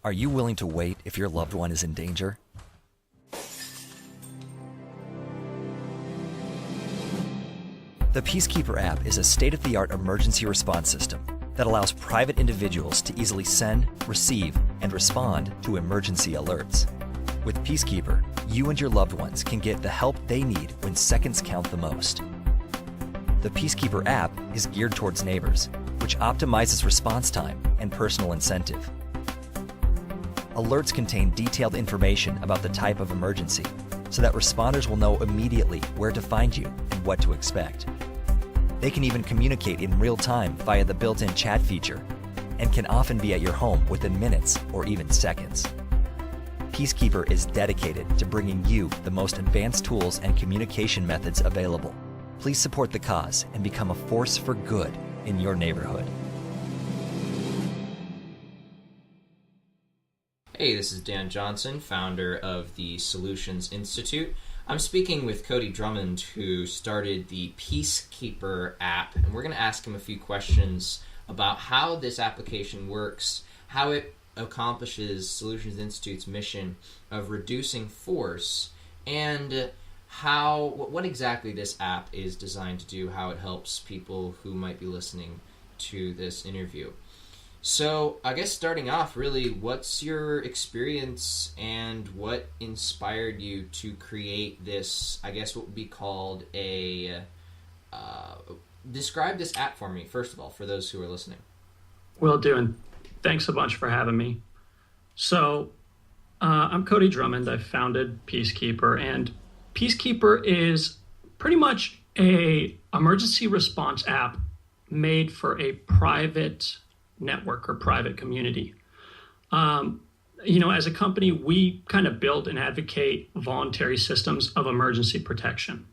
Are you willing to wait if your loved one is in danger? The Peacekeeper app is a state-of-the-art emergency response system that allows private individuals to easily send, receive, and respond to emergency alerts. With Peacekeeper, you and your loved ones can get the help they need when seconds count the most. The Peacekeeper app is geared towards neighbors, which optimizes response time and personal incentive. Alerts contain detailed information about the type of emergency, so that responders will know immediately where to find you and what to expect. They can even communicate in real time via the built-in chat feature, and can often be at your home within minutes or even seconds. Peacekeeper is dedicated to bringing you the most advanced tools and communication methods available. Please support the cause and become a force for good in your neighborhood. Hey, this is Dan Johnson, founder of the Solutions Institute. I'm speaking with Cody Drummond, who started the Peacekeeper app, and we're going to ask him a few questions about how this application works, how it accomplishes Solutions Institute's mission of reducing force, and what exactly this app is designed to do, how it helps people who might be listening to this interview. So I guess starting off, really, what's your experience and what inspired you to create this, I guess what would be called describe this app for me, first of all, for those who are listening. Will do, and thanks a bunch for having me. So I'm Cody Drummond. I founded Peacekeeper, and Peacekeeper is pretty much a emergency response app made for a private network or private community. As a company, we kind of build and advocate voluntary systems of emergency protection.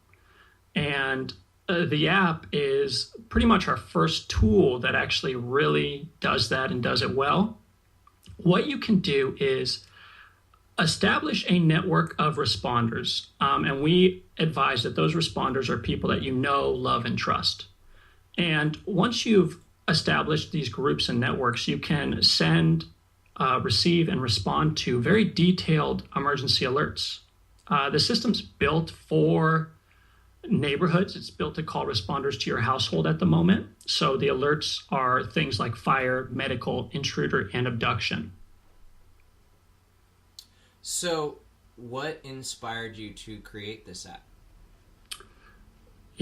And the app is pretty much our first tool that actually really does that and does it well. What you can do is establish a network of responders. And we advise that those responders are people that you know, love, and trust. And once you've established these groups and networks, you can send, receive, and respond to very detailed emergency alerts. The system's built for neighborhoods. It's built to call responders to your household at the moment. So the alerts are things like fire, medical, intruder, and abduction. So what inspired you to create this app?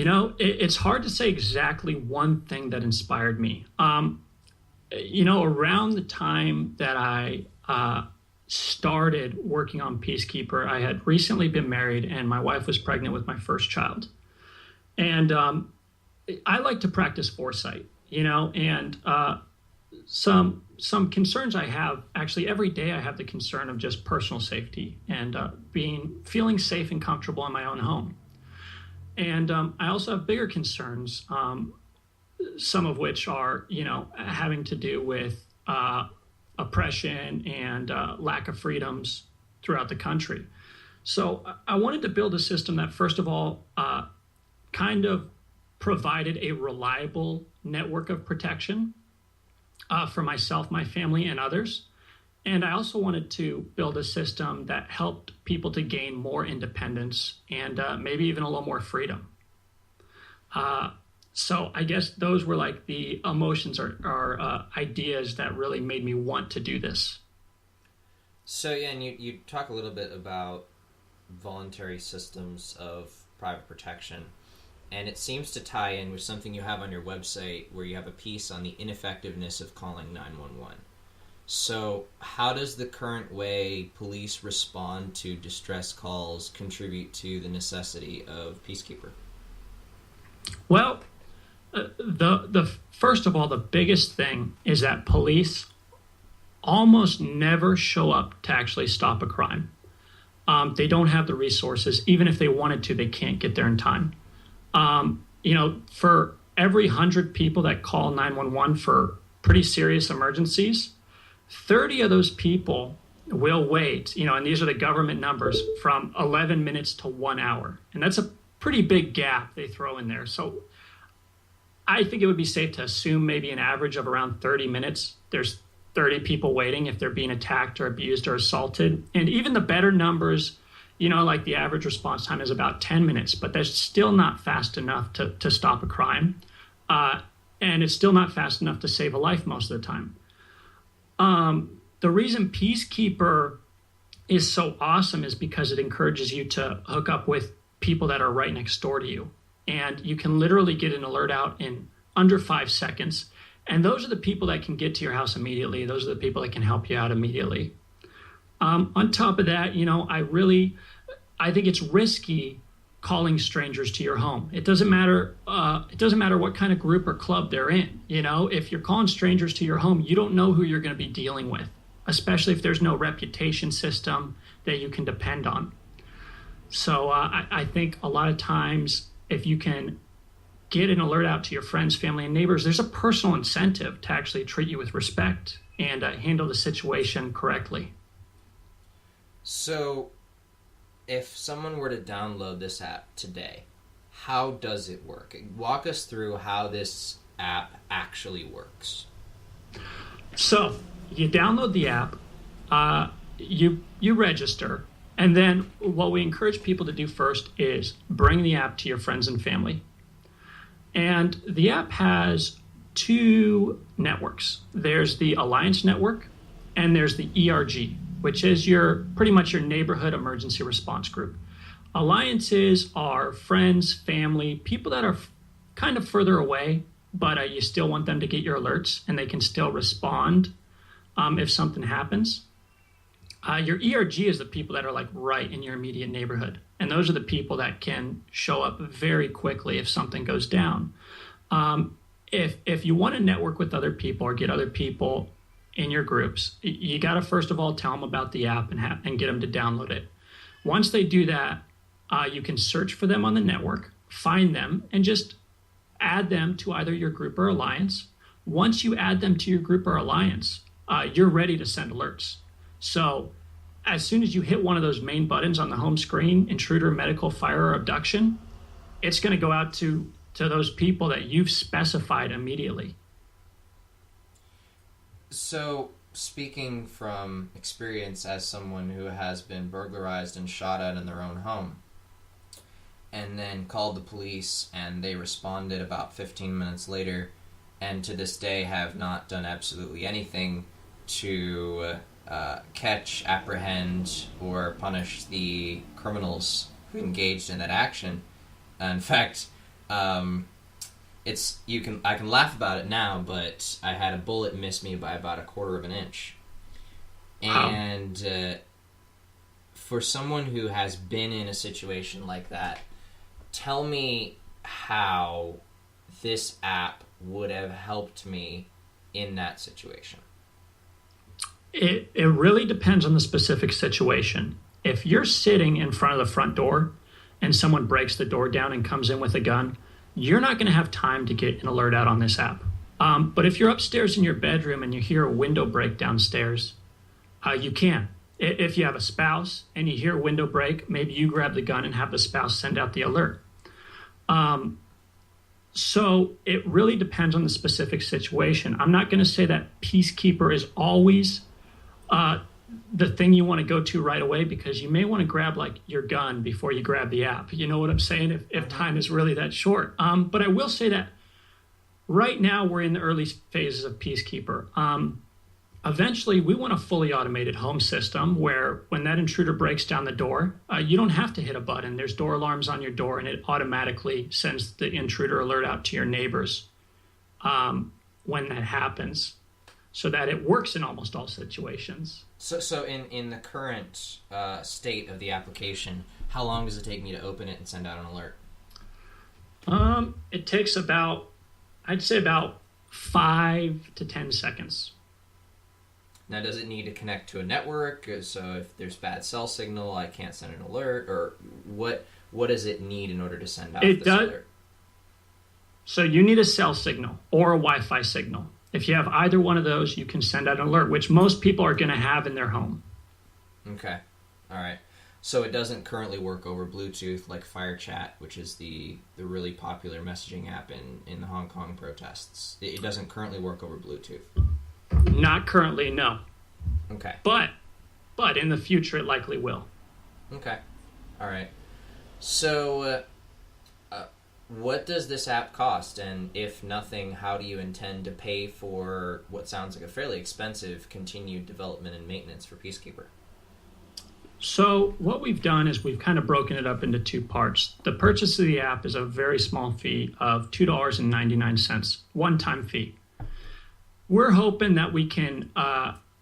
It's hard to say exactly one thing that inspired me. Around the time that I started working on Peacekeeper, I had recently been married and my wife was pregnant with my first child. And I like to practice foresight, and some concerns I have, actually every day I have the concern of just personal safety and feeling safe and comfortable in my own home. And I also have bigger concerns, some of which are, having to do with oppression and lack of freedoms throughout the country. So I wanted to build a system that, first of all, kind of provided a reliable network of protection for myself, my family, and others. And I also wanted to build a system that helped people to gain more independence and maybe even a little more freedom. So I guess those were like the emotions or ideas that really made me want to do this. So yeah, and you talk a little bit about voluntary systems of private protection, and it seems to tie in with something you have on your website where you have a piece on the ineffectiveness of calling 911. So how does the current way police respond to distress calls contribute to the necessity of Peacekeeper? Well, the first of all, the biggest thing is that police almost never show up to actually stop a crime. They don't have the resources. Even if they wanted to, they can't get there in time. For every 100 people that call 911 for pretty serious emergencies, 30 of those people will wait, and these are the government numbers, from 11 minutes to 1 hour. And that's a pretty big gap they throw in there. So I think it would be safe to assume maybe an average of around 30 minutes. There's 30 people waiting if they're being attacked or abused or assaulted. And even the better numbers, like the average response time is about 10 minutes, but that's still not fast enough to stop a crime. And it's still not fast enough to save a life most of the time. The reason Peacekeeper is so awesome is because it encourages you to hook up with people that are right next door to you. And you can literally get an alert out in under 5 seconds. And those are the people that can get to your house immediately. Those are the people that can help you out immediately. On top of that, I think it's risky calling strangers to your home. It doesn't matter. It doesn't matter what kind of group or club they're in. If you're calling strangers to your home, you don't know who you're going to be dealing with, especially if there's no reputation system that you can depend on. So I think a lot of times, if you can get an alert out to your friends, family, and neighbors, there's a personal incentive to actually treat you with respect and handle the situation correctly. So, if someone were to download this app today, how does it work? Walk us through how this app actually works. So, you download the app, you register, and then what we encourage people to do first is bring the app to your friends and family. And the app has 2 networks. There's the Alliance Network, and there's the ERG, which is pretty much your neighborhood emergency response group. Alliances are friends, family, people that are kind of further away, but you still want them to get your alerts, and they can still respond if something happens. Your ERG is the people that are like right in your immediate neighborhood. And those are the people that can show up very quickly if something goes down. If you want to network with other people or get other people in your groups, you got to first of all tell them about the app and get them to download it. Once they do that, you can search for them on the network, find them, and just add them to either your group or alliance. Once you add them to your group or alliance, you're ready to send alerts. So as soon as you hit one of those main buttons on the home screen, intruder, medical, fire, or abduction, it's going to go out to those people that you've specified immediately. So, speaking from experience as someone who has been burglarized and shot at in their own home, and then called the police, and they responded about 15 minutes later, and to this day have not done absolutely anything to catch, apprehend, or punish the criminals who engaged in that action. In fact, I can laugh about it now, but I had a bullet miss me by about 1/4 of an inch. And for someone who has been in a situation like that, tell me how this app would have helped me in that situation. It really depends on the specific situation. If you're sitting in front of the front door and someone breaks the door down and comes in with a gun, you're not going to have time to get an alert out on this app. But if you're upstairs in your bedroom and you hear a window break downstairs, you can. If you have a spouse and you hear a window break, maybe you grab the gun and have the spouse send out the alert. So it really depends on the specific situation. I'm not going to say that Peacekeeper is always the thing you want to go to right away, because you may want to grab like your gun before you grab the app. You know what I'm saying? If time is really that short. But I will say that right now we're in the early phases of Peacekeeper. Eventually, we want a fully automated home system where when that intruder breaks down the door, you don't have to hit a button. There's door alarms on your door, and it automatically sends the intruder alert out to your neighbors when that happens, so that it works in almost all situations. So in the current state of the application, how long does it take me to open it and send out an alert? It takes I'd say about 5 to 10 seconds. Now, does it need to connect to a network? So if there's bad cell signal, I can't send an alert? Or what does it need in order to send out this alert? So you need a cell signal or a Wi-Fi signal. If you have either one of those, you can send out an alert, which most people are going to have in their home. Okay. All right. So it doesn't currently work over Bluetooth like FireChat, which is the really popular messaging app in the Hong Kong protests. It doesn't currently work over Bluetooth. Not currently, no. Okay. But in the future, it likely will. Okay. All right. So, what does this app cost? And if nothing, how do you intend to pay for what sounds like a fairly expensive continued development and maintenance for Peacekeeper? So what we've done is we've kind of broken it up into two parts. The purchase of the app is a very small fee of $2.99, one-time fee. We're hoping that we can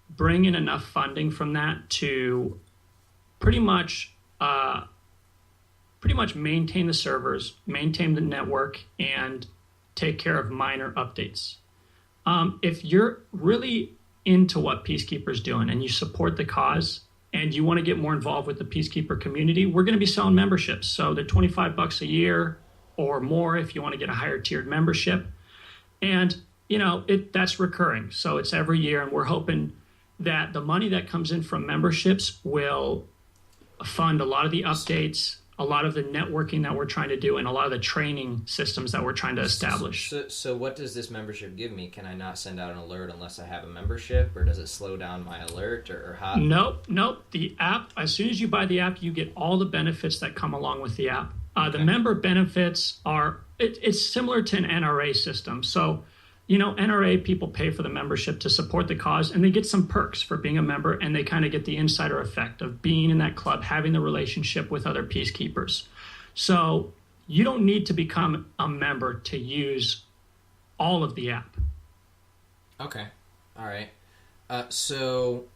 bring in enough funding from that to pretty much maintain the servers, maintain the network, and take care of minor updates. If you're really into what Peacekeeper's doing and you support the cause and you want to get more involved with the Peacekeeper community, we're going to be selling memberships. So they're $25 a year or more if you want to get a higher tiered membership. And, that's recurring. So it's every year. And we're hoping that the money that comes in from memberships will fund a lot of the updates, a lot of the networking that we're trying to do, and a lot of the training systems that we're trying to establish. So what does this membership give me? Can I not send out an alert unless I have a membership, or does it slow down my alert, or how? Nope. The app, as soon as you buy the app, you get all the benefits that come along with the app. The member benefits are, it's similar to an NRA system. So, NRA people pay for the membership to support the cause, and they get some perks for being a member, and they kind of get the insider effect of being in that club, having the relationship with other Peacekeepers. So you don't need to become a member to use all of the app. Okay. All right. So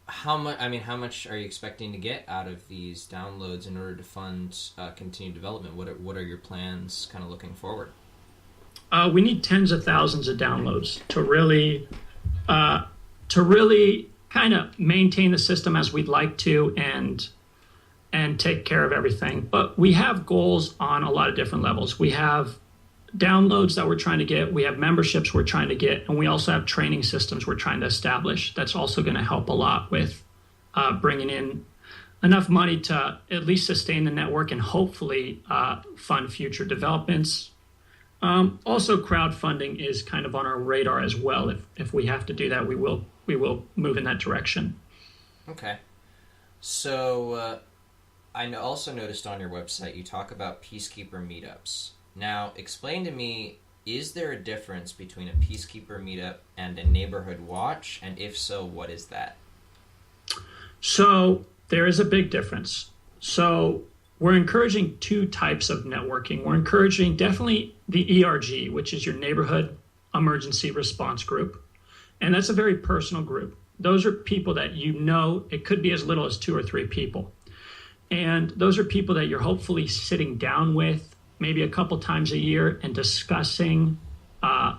how much are you expecting to get out of these downloads in order to fund continued development? What are your plans kind of looking forward? We need tens of thousands of downloads to really kind of maintain the system as we'd like to and take care of everything. But we have goals on a lot of different levels. We have downloads that we're trying to get. We have memberships we're trying to get. And we also have training systems we're trying to establish. That's also going to help a lot with bringing in enough money to at least sustain the network and hopefully fund future developments. Also, crowdfunding is kind of on our radar as well. If we have to do that, we will move in that direction. Okay. So I also noticed on your website you talk about Peacekeeper meetups. Now, explain to me, is there a difference between a Peacekeeper meetup and a neighborhood watch? And if so, what is that? So there is a big difference. So we're encouraging two types of networking. We're encouraging definitely the ERG, which is your neighborhood emergency response group. And that's a very personal group. Those are people that it could be as little as 2 or 3 people. And those are people that you're hopefully sitting down with maybe a couple times a year and discussing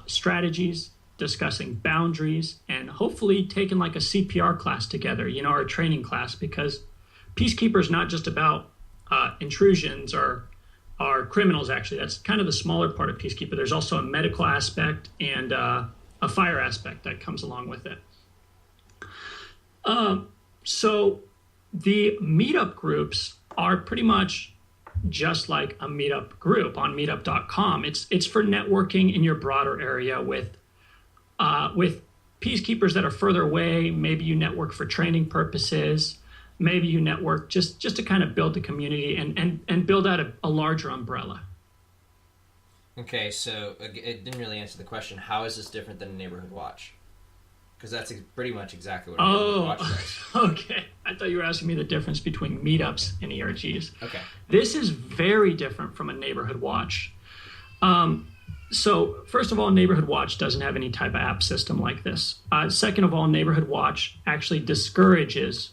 strategies, discussing boundaries, and hopefully taking like a CPR class together, or a training class, because Peacekeeper is not just about intrusions or criminals, actually. That's kind of the smaller part of Peacekeeper. There's also a medical aspect and a fire aspect that comes along with it. So the meetup groups are pretty much just like a meetup group on meetup.com. It's for networking in your broader area with Peacekeepers that are further away. Maybe you network for training purposes. Maybe you network just to kind of build the community and build out a larger umbrella. Okay, so it didn't really answer the question. How is this different than a neighborhood watch? Because that's pretty much exactly what a neighborhood watch does. Okay. I thought you were asking me the difference between meetups and ERGs. Okay. This is very different from a neighborhood watch. So first of all, Neighborhood Watch doesn't have any type of app system like this. Second of all, Neighborhood Watch actually discourages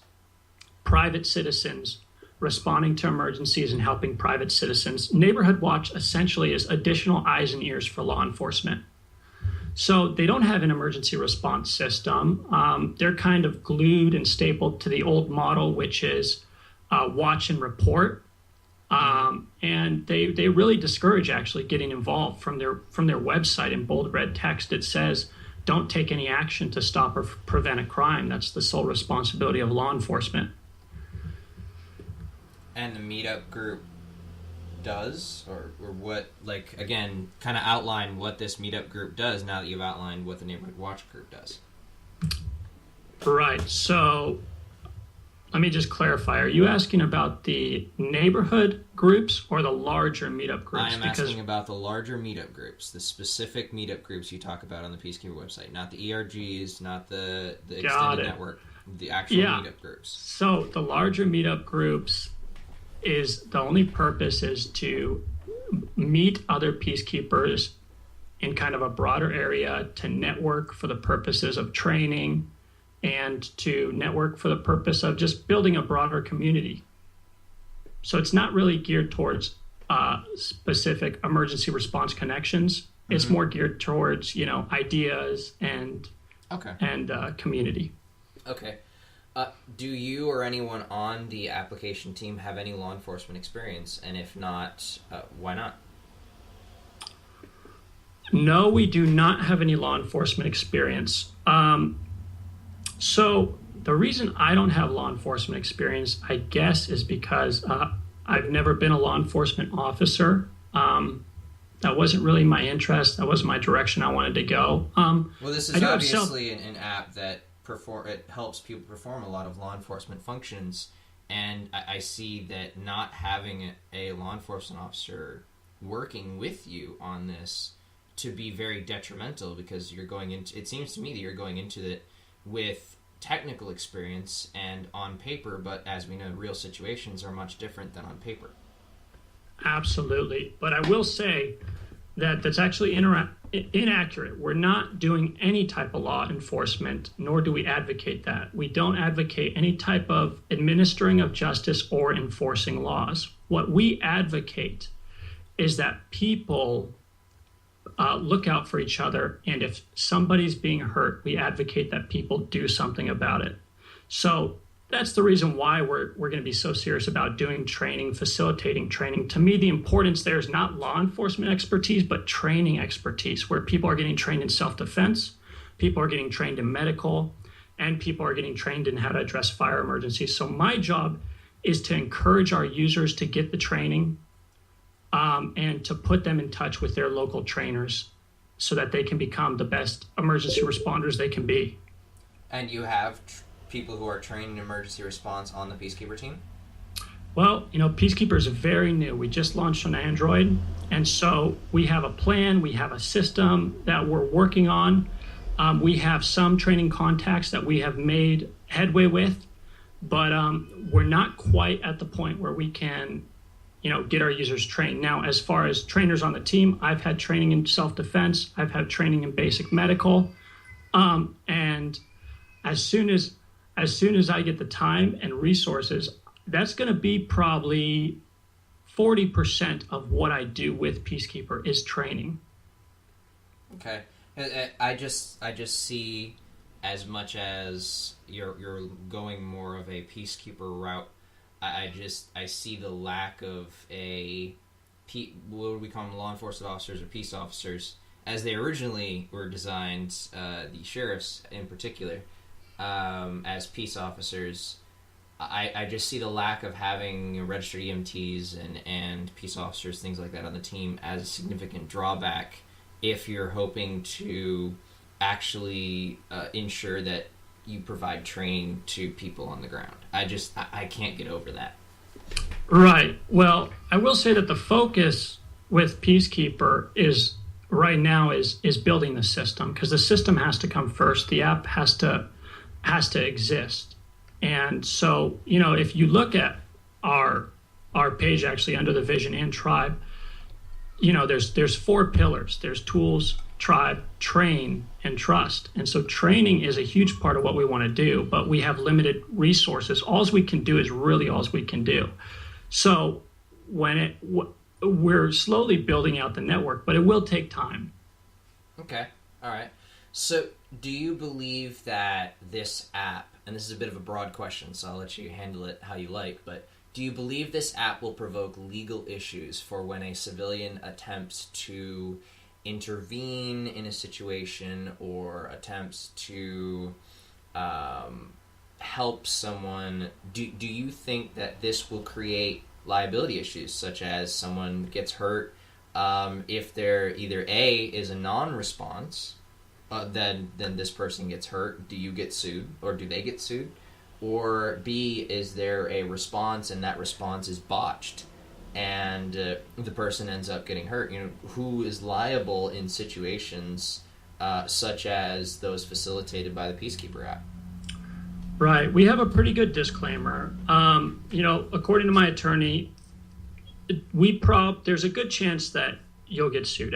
private citizens responding to emergencies and helping private citizens. Neighborhood Watch essentially is additional eyes and ears for law enforcement. So they don't have an emergency response system. They're kind of glued and stapled to the old model, which is watch and report. And they really discourage actually getting involved. From their website in bold red text, it says, don't take any action to stop or prevent a crime. That's the sole responsibility of law enforcement. And the meetup group does, or what, like, again, kind of outline what this meetup group does now that you've outlined what the Neighborhood Watch group does. Right. So let me just clarify. Are you asking about the neighborhood groups or the larger meetup groups? I am asking about the larger meetup groups, the specific meetup groups you talk about on the Peacekeeper website, not the ERGs, not the extended network, the actual meetup groups. So the larger meetup groups is the only purpose is to meet other peacekeepers in kind of a broader area, to network for the purposes of training, and to network for the purpose of just building a broader community. So it's not really geared towards specific emergency response connections. It's more geared towards, ideas and community. Okay. Do you or anyone on the application team have any law enforcement experience? And if not, why not? No, we do not have any law enforcement experience. So the reason I don't have law enforcement experience, I guess, is because I've never been a law enforcement officer. That wasn't really my interest. That wasn't my direction I wanted to go. Well, this is obviously an app that it helps people perform a lot of law enforcement functions, and I see that not having a law enforcement officer working with you on this to be very detrimental, because it seems to me that you're going into it with technical experience and on paper, but as we know, real situations are much different than on paper. Absolutely. But I will say that that's actually inaccurate. We're not doing any type of law enforcement, nor do we advocate that. We don't advocate any type of administering of justice or enforcing laws. What we advocate is that people look out for each other, and if somebody's being hurt, we advocate that people do something about it. So that's the reason why we're going to be so serious about doing training, facilitating training. To me, the importance there is not law enforcement expertise, but training expertise, where people are getting trained in self-defense, people are getting trained in medical, and people are getting trained in how to address fire emergencies. So my job is to encourage our users to get the training, and to put them in touch with their local trainers so that they can become the best emergency responders they can be. And you have people who are trained in emergency response on the Peacekeeper team? Well, Peacekeeper is very new. We just launched on Android, and so we have a plan, we have a system that we're working on. We have some training contacts that we have made headway with, but we're not quite at the point where we can get our users trained. Now, as far as trainers on the team, I've had training in self-defense. I've had training in basic medical. And as soon as I get the time and resources, that's going to be probably 40% of what I do with Peacekeeper is training. Okay. I just see, as much as you're going more of a Peacekeeper route, I see the lack of what would we call them, law enforcement officers or peace officers, as they originally were designed, the sheriffs in particular, as peace officers. I just see the lack of having registered EMTs and peace officers, things like that, on the team as a significant drawback if you're hoping to actually ensure that you provide training to people on the ground. I can't get over that. Right. Well, I will say that the focus with Peacekeeper is right now is building the system, because the system has to come first. The app has to exist. And so, if you look at our page actually under the vision and tribe, there's 4 pillars. There's tools, tribe, train, and trust. And so training is a huge part of what we want to do, but we have limited resources. All we can do is really all we can do. So we're slowly building out the network, but it will take time. Okay. All right. So do you believe that this app, and this is a bit of a broad question, so I'll let you handle it how you like, but do you believe this app will provoke legal issues for when a civilian attempts to intervene in a situation or attempts to help someone? Do you think that this will create liability issues, such as someone gets hurt if there either A is a non-response, then this person gets hurt, do you get sued, or do they get sued? Or B, is there a response and that response is botched and the person ends up getting hurt? Who is liable in situations such as those facilitated by the Peacekeeper app? Right. We have a pretty good disclaimer. According to my attorney, there's a good chance that you'll get sued.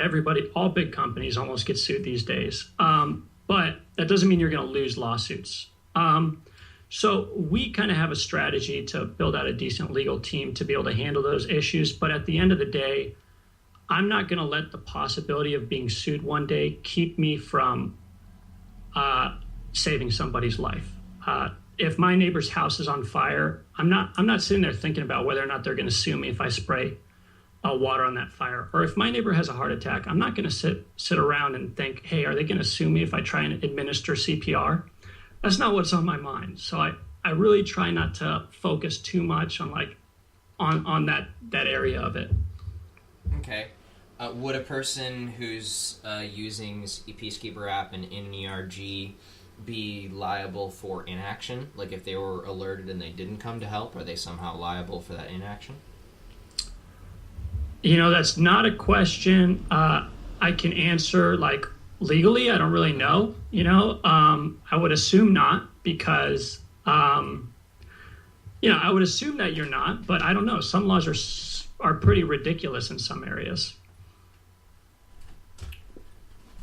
All big companies almost get sued these days. But that doesn't mean you're going to lose lawsuits. So we kind of have a strategy to build out a decent legal team to be able to handle those issues. But at the end of the day, I'm not going to let the possibility of being sued one day keep me from saving somebody's life. If my neighbor's house is on fire, I'm not sitting there thinking about whether or not they're going to sue me if I spray water on that fire. Or if my neighbor has a heart attack, I'm not going to sit around and think, hey, are they going to sue me if I try and administer CPR? That's not what's on my mind. So I really try not to focus too much on that area of it. Okay. Would a person who's using a Peacekeeper app and in an ERG be liable for inaction? Like if they were alerted and they didn't come to help, are they somehow liable for that inaction? That's not a question I can answer legally. I don't really know. I would assume not because, I would assume that you're not, but I don't know. Some laws are pretty ridiculous in some areas.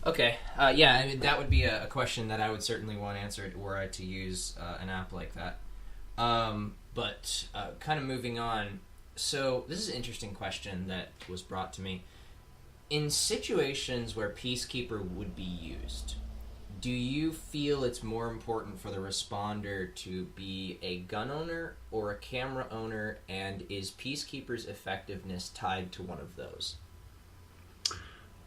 Okay. That would be a question that I would certainly want answered were I to use an app like that. But kind of moving on. So this is an interesting question that was brought to me. In situations where Peacekeeper would be used, do you feel it's more important for the responder to be a gun owner or a camera owner, and is Peacekeeper's effectiveness tied to one of those?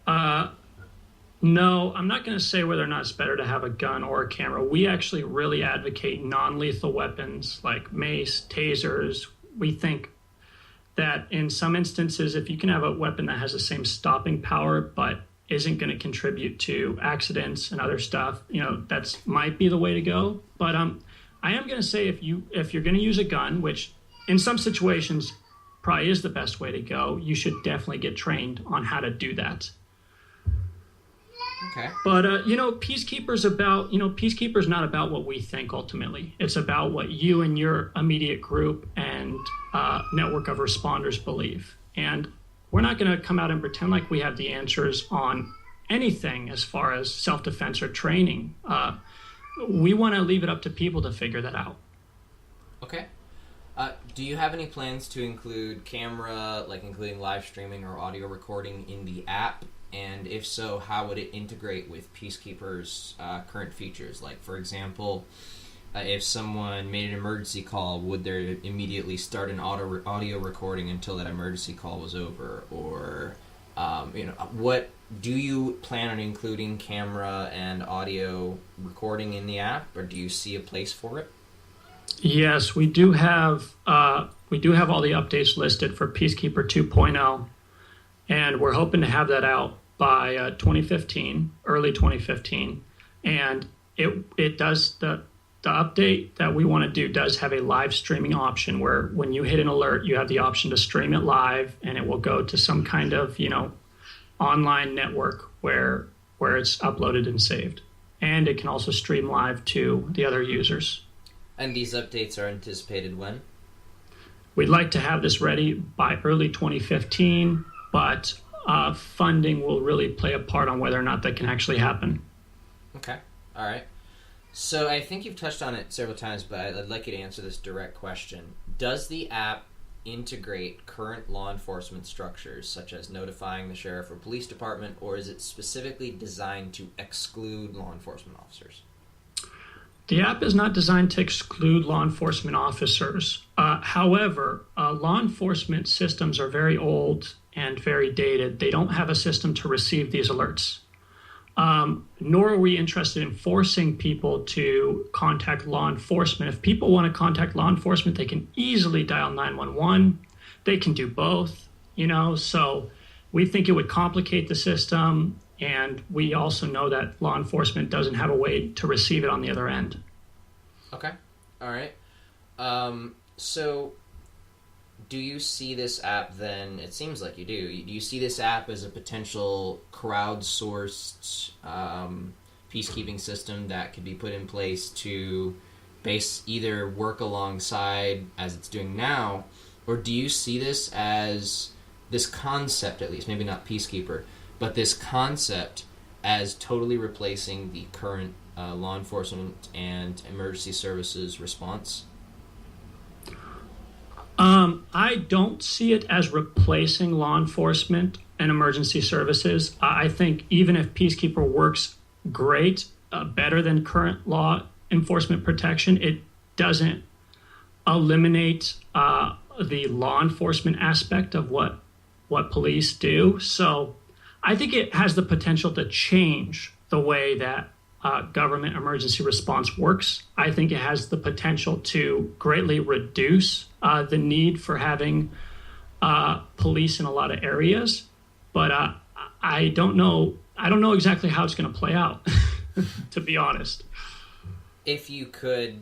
No, I'm not going to say whether or not it's better to have a gun or a camera. We actually really advocate non-lethal weapons like mace, tasers. We think that in some instances, if you can have a weapon that has the same stopping power but isn't going to contribute to accidents and other stuff, that might be the way to go. But I am going to say if you're going to use a gun, which in some situations probably is the best way to go, you should definitely get trained on how to do that. Okay. But Peacekeeper's not about what we think ultimately. It's about what you and your immediate group and network of responders believe. And we're not going to come out and pretend like we have the answers on anything as far as self-defense or training. We want to leave it up to people to figure that out. Okay. Do you have any plans to include camera, including live streaming or audio recording in the app? And if so, how would it integrate with Peacekeeper's current features? Like, for example, if someone made an emergency call, would they immediately start an audio recording until that emergency call was over? Or, what do you plan on including camera and audio recording in the app, or do you see a place for it? Yes, we do have all the updates listed for Peacekeeper 2.0, and we're hoping to have that out by 2015, early 2015. And it does the update that we want to do does have a live streaming option where when you hit an alert, you have the option to stream it live, and it will go to some kind of online network where it's uploaded and saved. And it can also stream live to the other users. And these updates are anticipated when? We'd like to have this ready by early 2015, but funding will really play a part on whether or not that can actually happen. Okay. All right. So I think you've touched on it several times, but I'd like you to answer this direct question. Does the app integrate current law enforcement structures, such as notifying the sheriff or police department, or is it specifically designed to exclude law enforcement officers? The app is not designed to exclude law enforcement officers. However, law enforcement systems are very old and very dated. They don't have a system to receive these alerts. Nor are we interested in forcing people to contact law enforcement. If people want to contact law enforcement, they can easily dial 911. They can do both, so we think it would complicate the system. And we also know that law enforcement doesn't have a way to receive it on the other end. Okay. All right. So do you see this app then, it seems like you do you see this app as a potential crowdsourced peacekeeping system that could be put in place to either work alongside as it's doing now, or do you see this as this concept, at least, maybe not Peacekeeper, but this concept as totally replacing the current law enforcement and emergency services response? I don't see it as replacing law enforcement and emergency services. I think even if Peacekeeper works great, better than current law enforcement protection, it doesn't eliminate the law enforcement aspect of what police do. So I think it has the potential to change the way that government emergency response works. I think it has the potential to greatly reduce the need for having police in a lot of areas, but I don't know. I don't know exactly how it's going to play out, to be honest. If you could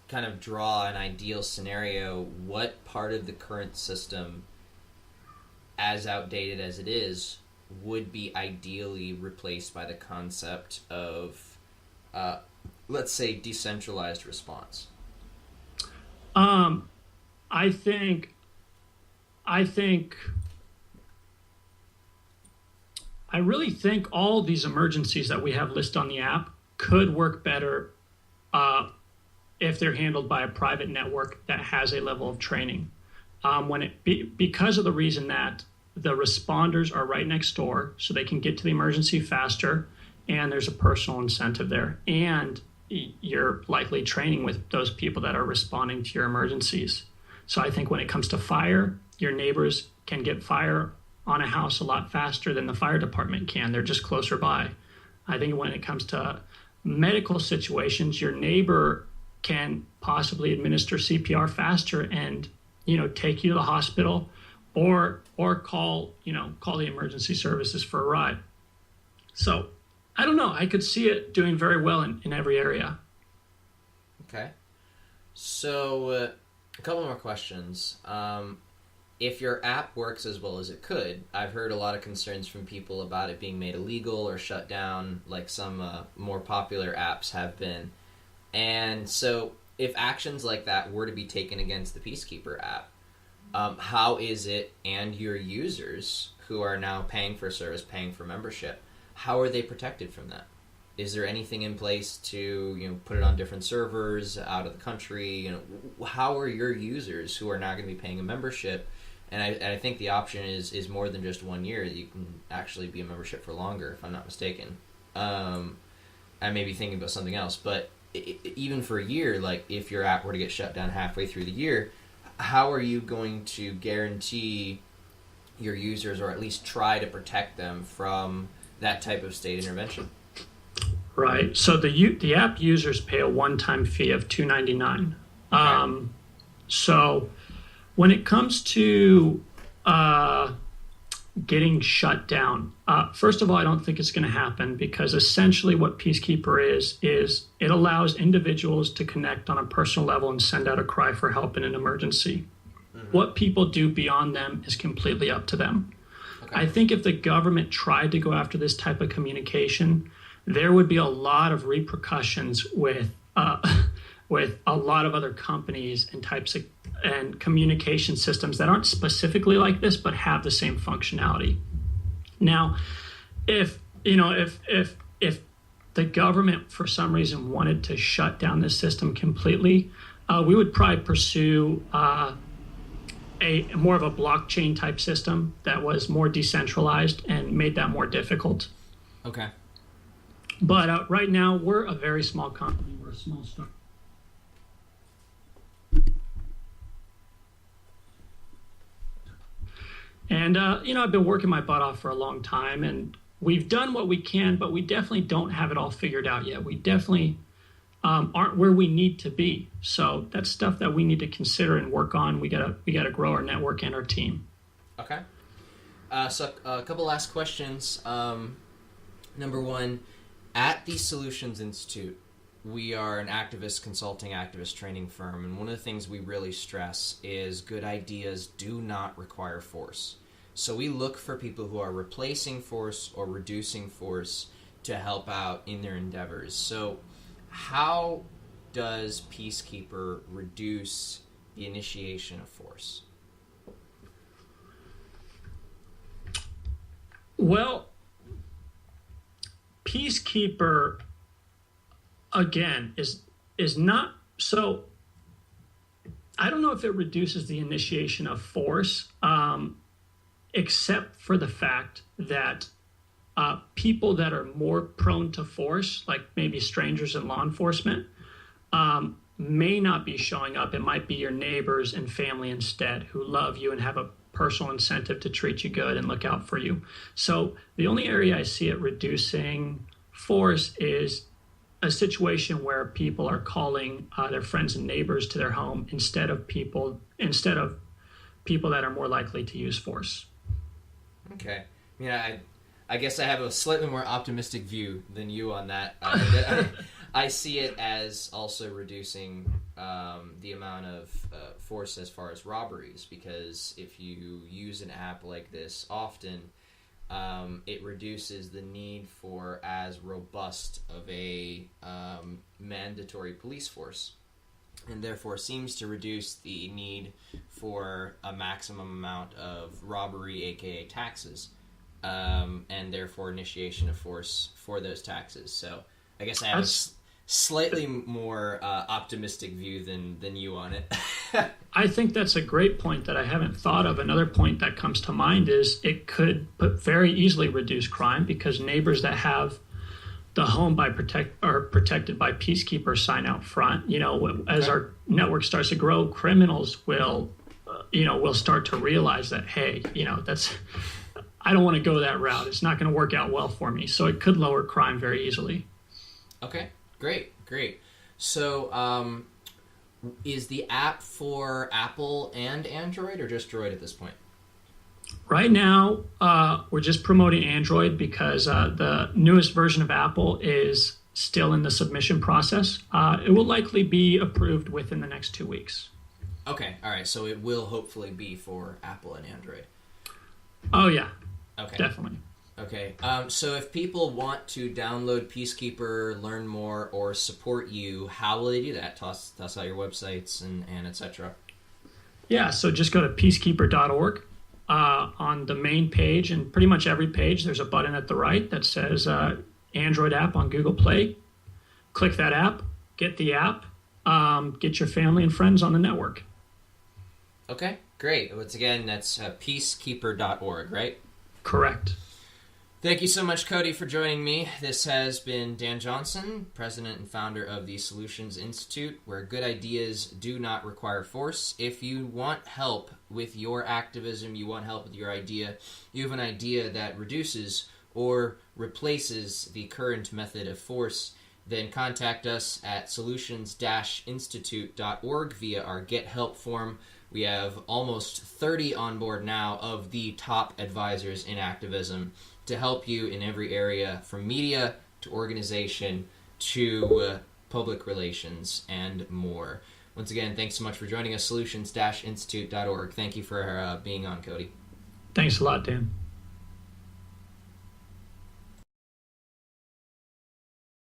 kind of draw an ideal scenario, what part of the current system, as outdated as it is, would be ideally replaced by the concept of, let's say, decentralized response? I think I really think all these emergencies that we have listed on the app could work better if they're handled by a private network that has a level of training. Because of the reason that the responders are right next door, so they can get to the emergency faster, and there's a personal incentive there. And you're likely training with those people that are responding to your emergencies. So I think when it comes to fire, your neighbors can get fire on a house a lot faster than the fire department can. They're just closer by. I think when it comes to medical situations, your neighbor can possibly administer CPR faster and, take you to the hospital or call the emergency services for a ride. So I don't know. I could see it doing very well in every area. Okay. So a couple more questions. If your app works as well as it could, I've heard a lot of concerns from people about it being made illegal or shut down, like some more popular apps have been. And so if actions like that were to be taken against the Peacekeeper app, how is it, and your users who are now paying for service, paying for membership, how are they protected from that? Is there anything in place to put it on different servers out of the country? How are your users who are now going to be paying a membership? And I think the option is more than just 1 year. You can actually be a membership for longer, if I'm not mistaken. I may be thinking about something else, but even for a year, like if your app were to get shut down halfway through the year, how are you going to guarantee your users, or at least try to protect them from that type of state intervention? Right. So the app users pay a one-time fee of $2.99. Okay. So when it comes to getting shut down, first of all, I don't think it's going to happen, because essentially what Peacekeeper is it allows individuals to connect on a personal level and send out a cry for help in an emergency. Mm-hmm. What people do beyond them is completely up to them. Okay. I think if the government tried to go after this type of communication, there would be a lot of repercussions with a lot of other companies and types of and communication systems that aren't specifically like this but have the same functionality. Now, if the government for some reason wanted to shut down this system completely, we would probably pursue a more of a blockchain type system that was more decentralized and made that more difficult. Okay. But right now, we're a very small company. We're a small startup. And, I've been working my butt off for a long time, and we've done what we can, but we definitely don't have it all figured out yet. We definitely aren't where we need to be. So that's stuff that we need to consider and work on. We gotta grow our network and our team. Okay. So a couple last questions. Number one, at the Solutions Institute, we are an activist consulting, activist training firm, and one of the things we really stress is good ideas do not require force. So we look for people who are replacing force or reducing force to help out in their endeavors. So how does Peacekeeper reduce the initiation of force? Well, Peacekeeper, again, is not so. I don't know if it reduces the initiation of force, except for the fact that people that are more prone to force, like maybe strangers in law enforcement, may not be showing up. It might be your neighbors and family instead who love you and have a personal incentive to treat you good and look out for you. So the only area I see it reducing force is a situation where people are calling their friends and neighbors to their home instead of people that are more likely to use force. Okay. I guess I have a slightly more optimistic view than you on that. I see it as also reducing the amount of force as far as robberies, because if you use an app like this often, it reduces the need for as robust of a mandatory police force, and therefore seems to reduce the need for a maximum amount of robbery, aka taxes, and therefore initiation of force for those taxes. So I guess I have a slightly more optimistic view than you on it. I think that's a great point that I haven't thought of. Another point that comes to mind is it could very easily reduce crime, because neighbors that have the home protected by Peacekeeper sign out front. As our network starts to grow, criminals will start to realize that, hey, I don't want to go that route. It's not going to work out well for me. So it could lower crime very easily. Okay, great. So is the app for Apple and Android, or just Droid at this point? Right now, we're just promoting Android because the newest version of Apple is still in the submission process. It will likely be approved within the next 2 weeks. Okay, all right. So it will hopefully be for Apple and Android. Oh, yeah. Okay. Definitely. Okay. So if people want to download Peacekeeper, learn more, or support you, how will they do that? Toss out your websites and et cetera. Yeah, so just go to peacekeeper.org. On the main page, and pretty much every page, there's a button at the right that says Android app on Google Play. Click that app, get the app, get your family and friends on the network. Okay, great. Once again, that's peacekeeper.org, right? Correct. Thank you so much, Cody, for joining me. This has been Dan Johnson, president and founder of the Solutions Institute, where good ideas do not require force. If you want help with your activism, you want help with your idea, you have an idea that reduces or replaces the current method of force, then contact us at solutions-institute.org via our Get Help form. We have almost 30 on board now of the top advisors in activism to help you in every area, from media to organization to public relations and more. Once again, thanks so much for joining us, solutions-institute.org. Thank you for being on, Cody. Thanks a lot, Dan.